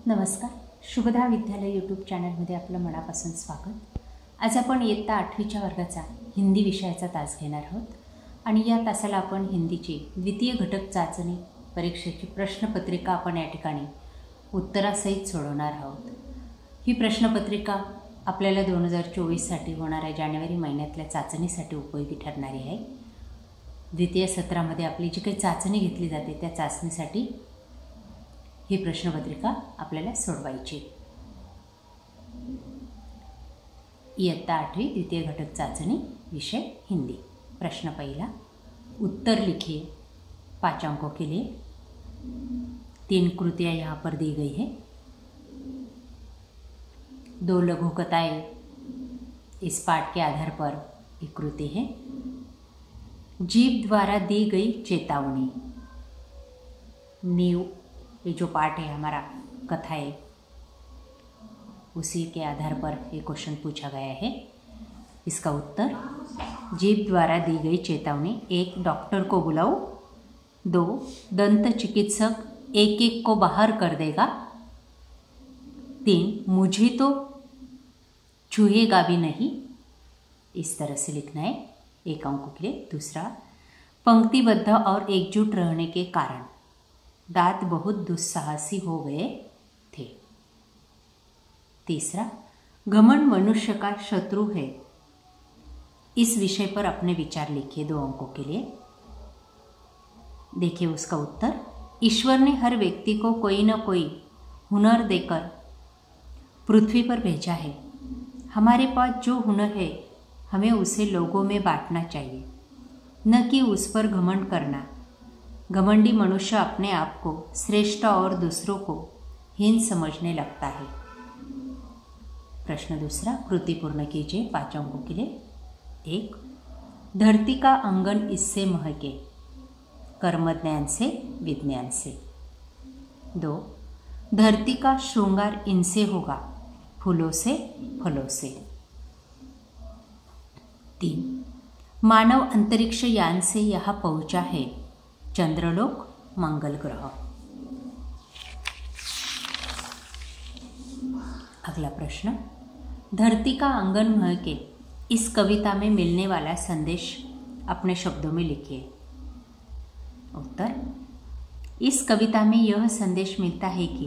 नमस्कार. शुभदा विद्यालय यूट्यूब चॅनलमध्ये आपलं मनापासून स्वागत. आज आपण इयत्ता 8वीच्या वर्गाचा हिंदी विषयाचा तास घेणार आहोत आणि या तासाला आपण हिंदीची द्वितीय घटक चाचणी परीक्षेची प्रश्नपत्रिका आपण या ठिकाणी उत्तरासहित सोडवणार आहोत. ही प्रश्नपत्रिका आपल्याला 2024साठी होणाऱ्या जानेवारी महिन्यातल्या चाचणीसाठी उपयोगी ठरणारी आहे. द्वितीय सत्रामध्ये आपली जी काही चाचणी घेतली जाते त्या चाचणीसाठी ही प्रश्नपत्रिका आपल्याला सोडवायची. इयत्ता 8वी द्वितीय घटक चाचणी विषय हिंदी. प्रश्न पहला, उत्तर लिखिए. 5 अंकों के लिए 3 कृतियाँ यहाँ पर दी गई है. 2 लघु कथाएं इस पाठ के आधार पर एक कृति है. जीव द्वारा दी गई चेतावनी. नींव, ये जो पार्ट है हमारा कथा है उसी के आधार पर ये क्वेश्चन पूछा गया है. इसका उत्तर, जीव द्वारा दी गई चेतावनी. 1 डॉक्टर को बुलाओ. 2 दंत चिकित्सक एक एक को बाहर कर देगा. 3 मुझे तो छुएगा भी नहीं. इस तरह से लिखना है 1 अंक के लिए. दूसरा, पंक्तिबद्ध और एकजुट रहने के कारण दांत बहुत दुस्साहसी हो गए थे. तीसरा, घमंड मनुष्य का शत्रु है. इस विषय पर अपने विचार लिखिए 2 अंकों के लिए. देखिए उसका उत्तर, ईश्वर ने हर व्यक्ति को कोई न कोई हुनर देकर पृथ्वी पर भेजा है. हमारे पास जो हुनर है हमें उसे लोगों में बांटना चाहिए, न कि उस पर घमंड करना. घमंडी मनुष्य अपने आप को श्रेष्ठ और दूसरों को हीन समझने लगता है. प्रश्न दूसरा, कृति पूर्ण कीजिए 5 अंकों के लिए. 1 धरती का आंगन इससे महके. कर्म ज्ञान से, विज्ञान से. 2 धरती का श्रृंगार इनसे होगा. फूलों से, फलों से. 3 मानव अंतरिक्ष यान से यहाँ पहुंचा है. चंद्रलोक, मंगल ग्रह. अगला प्रश्न, धरती का आंगन महके. इस कविता में मिलने वाला संदेश अपने शब्दों में लिखिए. उत्तर, इस कविता में यह संदेश मिलता है कि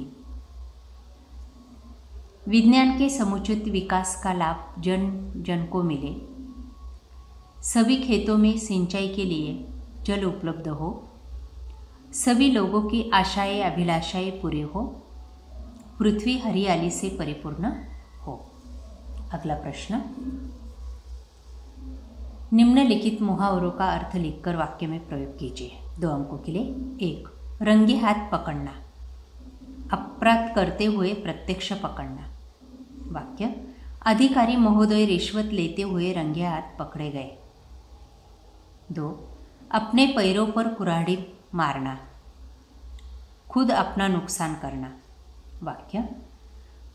विज्ञान के समुचित विकास का लाभ जन जन को मिले. सभी खेतों में सिंचाई के लिए जल उपलब्ध हो. सभी लोगों की आशाएं अभिलाषाएं पूरी हो. पृथ्वी हरियाली से परिपूर्ण हो. अगला प्रश्न, निम्नलिखित मुहावरों का अर्थ लिखकर वाक्य में प्रयोग कीजिए 2 अंकों के लिए. 1 रंगे हाथ पकड़ना. अपराध करते हुए प्रत्यक्ष पकड़ना. वाक्य, अधिकारी महोदय रिश्वत लेते हुए रंगे हाथ पकड़े गए. 2 अपने पैरों पर कुल्हाड़ी मारना. खुद अपना नुकसान करना. वाक्य,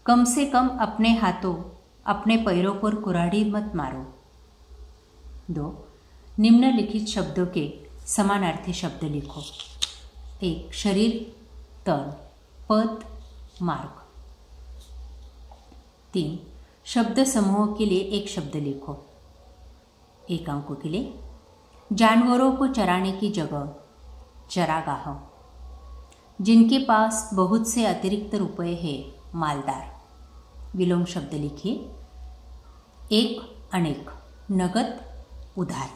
कम से कम अपने हाथों अपने पैरों पर कुल्हाड़ी मत मारो. 2 निम्नलिखित शब्दों के समानार्थी शब्द लिखो. 1 शरीर, तन, पद, मार्ग. 3 शब्द समूहों के लिए एक शब्द लिखो 1 अंकों के लिए. जानवरों को चराने की जगह, चरागाह. जिनके पास बहुत से अतिरिक्त रुपए हैं, मालदार. विलोम शब्द लिखिए. 1 अनेक, नगद, उधार.